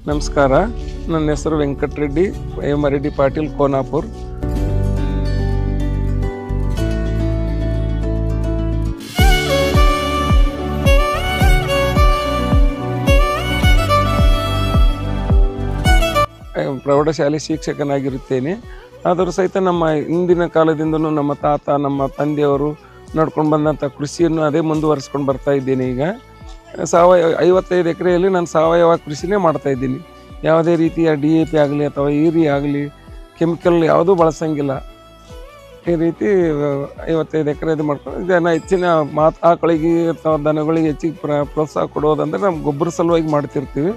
ನಮಸ್ಕಾರ. ನನ್ನ ಹೆಸರು ವೆಂಕಟರೆಡ್ಡಿ ರೆಡ್ಡಿ ಪಾಟೀಲ್, ಕೋನಾಪುರ್. ಪ್ರೌಢಶಾಲೆ ಶಿಕ್ಷಕನಾಗಿರುತ್ತೇನೆ. ಆದರೂ ಸಹಿತ ನಮ್ಮ ಹಿಂದಿನ ಕಾಲದಿಂದಲೂ ನಮ್ಮ ತಾತ, ನಮ್ಮ ತಂದೆಯವರು ನಡ್ಕೊಂಡು ಬಂದಂಥ ಕೃಷಿಯನ್ನು ಅದೇ ಮುಂದುವರಿಸ್ಕೊಂಡು ಬರ್ತಾ ಇದ್ದೇನೆ. ಈಗ 55 ಎಕರೆಯಲ್ಲಿ ನಾನು ಸಾವಯವ ಕೃಷಿನೇ ಮಾಡ್ತಾಯಿದ್ದೀನಿ. ಯಾವುದೇ ರೀತಿಯ DAP ಆಗಲಿ ಅಥವಾ ಯೂರಿಯಾ ಆಗಲಿ ಕೆಮಿಕಲ್ ಯಾವುದೂ ಬಳಸೋಂಗಿಲ್ಲ. ಈ ರೀತಿ 55 ಎಕರೆ ಇದು ಮಾಡ್ಕೊಂಡು ಜನ ಹೆಚ್ಚಿನ ಆಕಳಿಗೆ ಅಥವಾ ದನಗಳಿಗೆ ಹೆಚ್ಚಿಗೆ ಪ್ರೋತ್ಸಾಹ ಕೊಡೋದಂದರೆ ನಮ್ಮ ಗೊಬ್ಬರ ಸಲುವಾಗಿ ಮಾಡ್ತಿರ್ತೀವಿ.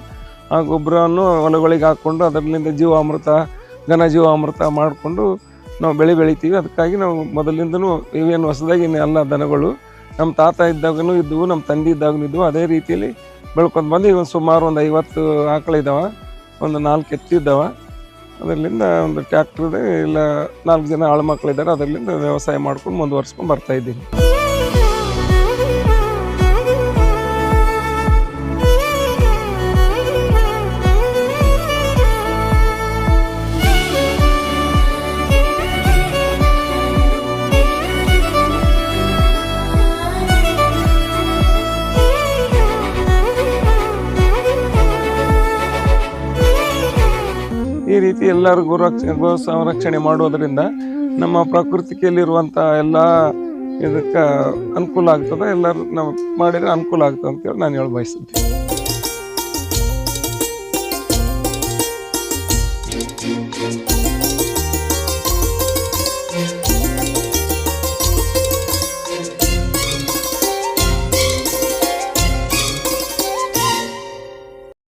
ಆ ಗೊಬ್ಬರವನ್ನು ಹೊಲಗಳಿಗೆ ಹಾಕ್ಕೊಂಡು ಅದರಿಂದ ಜೀವಾಮೃತ, ಘನ ಜೀವಾಮೃತ ಮಾಡಿಕೊಂಡು ನಾವು ಬೆಳಿತೀವಿ. ಅದಕ್ಕಾಗಿ ನಾವು ಮೊದಲಿಂದನೂ ಇವೇನು ಹೊಸದಾಗಿ ಎಲ್ಲ ದನಗಳು ನಮ್ಮ ತಾತ ಇದ್ದಾಗೂ ಇದ್ದವು, ನಮ್ಮ ತಂದೆ ಇದ್ದಾಗೂ ಇದ್ದವು. ಅದೇ ರೀತಿಯಲ್ಲಿ ಬೆಳ್ಕೊಂಡು ಬಂದು ಈಗ ಸುಮಾರು ಒಂದು 50 ಆಕಳಿದ್ದಾವೆ, ಒಂದು 4 ಎತ್ತಿದ್ದಾವೆ. ಅದರಿಂದ ಒಂದು ಟ್ಯಾಕ್ಟ್ರದ ಇಲ್ಲ 4 ಜನ ಆಳು ಮಕ್ಕಳಿದ್ದಾರೆ. ಅದರಿಂದ ವ್ಯವಸಾಯ ಮಾಡ್ಕೊಂಡು ಮುಂದುವರ್ಸ್ಕೊಂಡು ಬರ್ತಾಯಿದ್ದೀನಿ. ಈ ರೀತಿ ಎಲ್ಲರಿಗೂ ಗೋ ಸಂರಕ್ಷಣೆ ಮಾಡೋದರಿಂದ ನಮ್ಮ ಪ್ರಕೃತಿಯಲ್ಲಿರುವಂಥ ಎಲ್ಲ ಇದಕ್ಕೆ ಅನುಕೂಲ ಆಗ್ತದೆ. ಎಲ್ಲರೂ ನಾವು ಮಾಡಿದರೆ ಅನುಕೂಲ ಆಗ್ತದೆ ಅಂತೇಳಿ ನಾನು ಹೇಳಿ ಬಯಸುತ್ತೇನೆ.